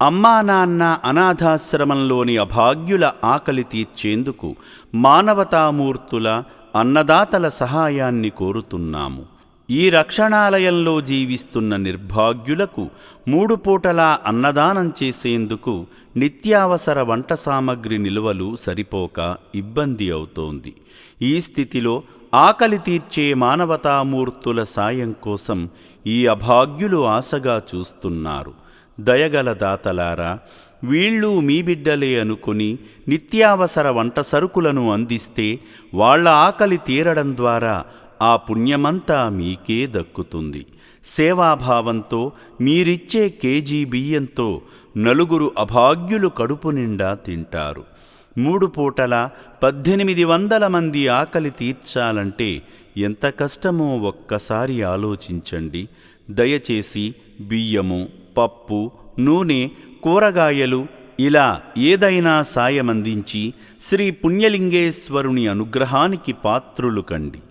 అమ్మా నాన్న అనాథాశ్రమంలోని అభాగ్యుల ఆకలి తీర్చేందుకు మానవతామూర్తుల అన్నదాతల సహాయాన్ని కోరుతున్నాము. ఈ రక్షణాలయంలో జీవిస్తున్న నిర్భాగ్యులకు 3 పూటలా అన్నదానం చేసేందుకు నిత్యావసర వంట సామగ్రి నిల్వలు సరిపోక ఇబ్బంది అవుతోంది. ఈ స్థితిలో ఆకలి తీర్చే మానవతామూర్తుల సాయం కోసం ఈ అభాగ్యులు ఆశగా చూస్తున్నారు. దయగల దాతలారా, వీళ్ళు మీ బిడ్డలే అనుకుని నిత్యావసర వంట సరుకులను అందిస్తే వాళ్ల ఆకలి తీరడం ద్వారా ఆ పుణ్యమంతా మీకే దక్కుతుంది. సేవాభావంతో మీరిచ్చే కేజీ బియ్యంతో 4 అభాగ్యులు కడుపు నిండా తింటారు. 3 పూటల 1800 మంది ఆకలి తీర్చాలంటే ఎంత కష్టమో ఒక్కసారి ఆలోచించండి. దయచేసి బియ్యము, పప్పు, నూనె, కూరగాయలు ఇలా ఏదైనా సాయమందించి శ్రీ పుణ్యలింగేశ్వరుని అనుగ్రహానికి పాత్రులు కండి.